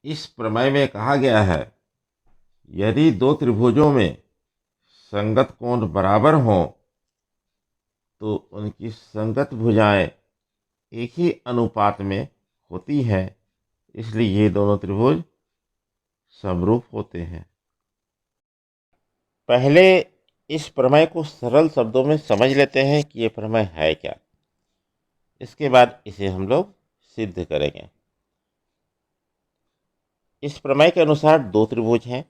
इस प्रमेय में कहा गया है, यदि दो त्रिभुजों में संगत कोण बराबर हों तो उनकी संगत भुजाएं एक ही अनुपात में होती हैं, इसलिए ये दोनों त्रिभुज समरूप होते हैं। पहले इस प्रमेय को सरल शब्दों में समझ लेते हैं कि ये प्रमेय है क्या। इसके बाद इसे हम लोग सिद्ध करेंगे। इस प्रमेय के अनुसार दो त्रिभुज हैं,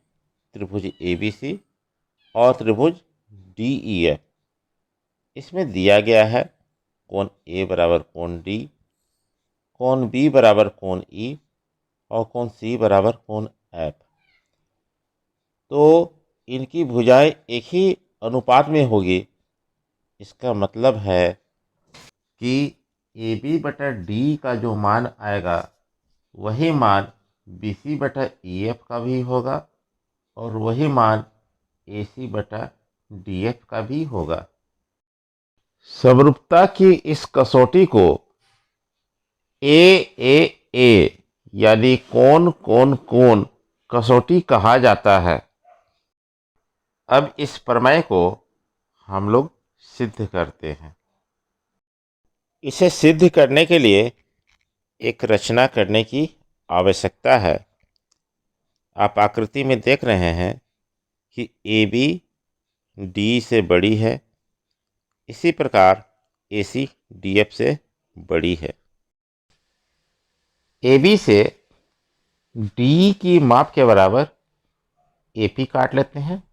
त्रिभुज ABC और त्रिभुज DEF। इसमें दिया गया है कोण A बराबर कोण D, कोण B बराबर कोण E और कोण C बराबर कोण F। तो इनकी भुजाएं एक ही अनुपात में होगी। इसका मतलब है कि AB बटा D का जो मान आएगा वही मान BC बटा EF का भी होगा और वही मान AC बटा DF का भी होगा। समरूपता की इस कसौटी को AAA यानी कोण कोण कोण कसौटी कहा जाता है। अब इस प्रमेय को हम लोग सिद्ध करते हैं। इसे सिद्ध करने के लिए एक रचना करने की आवश्यकता है। आप आकृति में देख रहे हैं कि AB D से बड़ी है, इसी प्रकार AC DF से बड़ी है। AB से D की माप के बराबर AP काट लेते हैं।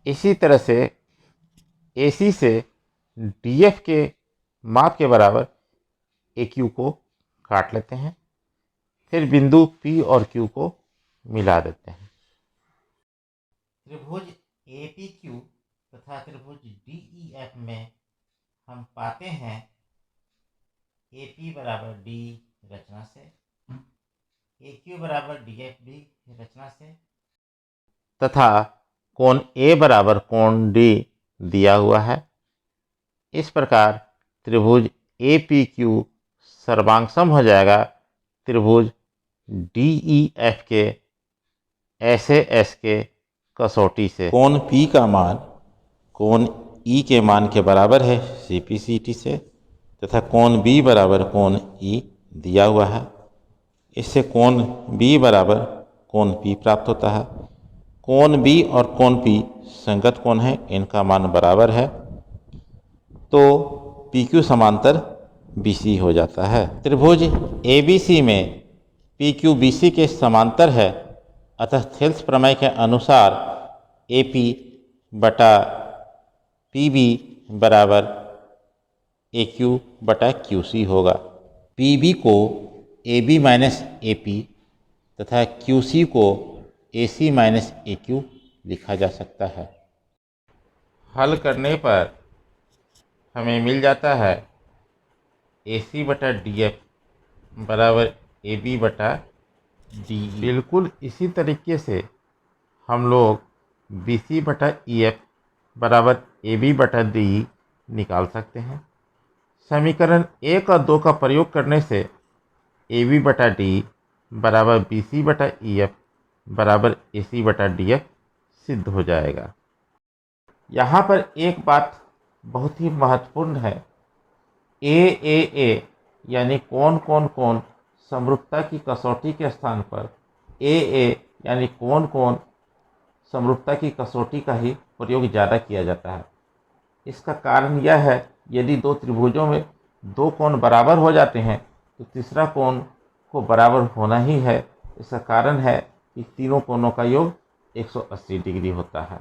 इसी तरह से AC से DF के माप के बराबर AQ को काट लेते हैं। फिर बिंदु P और Q को मिला देते हैं। त्रिभुज APQ तथा त्रिभुज DEF में हम पाते हैं AP बराबर D रचना से, AQ बराबर DF भी रचना से तथा कोण A बराबर कोण D दिया हुआ है। इस प्रकार त्रिभुज APQ सर्वांगसम हो जाएगा त्रिभुज DEF के SAS के कसौटी से। कोण P का मान कोण E के मान के बराबर है CPCT से तथा कोण B बराबर कोण E दिया हुआ है। इससे कोण B बराबर कोण P प्राप्त होता है। कोण B और कोण P संगत कोण है, इनका मान बराबर है, तो PQ समांतर BC हो जाता है। त्रिभुज ABC में PQ BC के समांतर है, अतः थेल्स प्रमेय के अनुसार AP बटा PB बराबर AQ बटा QC होगा। PB को AB माइनस AP तथा QC को AC माइनस AQ लिखा जा सकता है। हल करने पर हमें मिल जाता है AC बटा DF बराबर AB बटा DE। बिल्कुल इसी तरीके से हम लोग BC बटा EF बराबर AB बटा DE निकाल सकते हैं। समीकरण 1 और 2 का प्रयोग करने से AB बटा DE बराबर BC बटा EF बराबर AC बटा DF सिद्ध हो जाएगा। यहाँ पर एक बात बहुत ही महत्वपूर्ण है। AAA यानी कोण कोण कोण समरूपता की कसौटी के स्थान पर AA यानी कोण कोण समरूपता की कसौटी का ही प्रयोग ज़्यादा किया जाता है। इसका कारण यह है, यदि दो त्रिभुजों में दो कोण बराबर हो जाते हैं तो तीसरा कोण को बराबर होना ही है। इसका कारण है कि तीनों कोणों का योग 180 डिग्री होता है।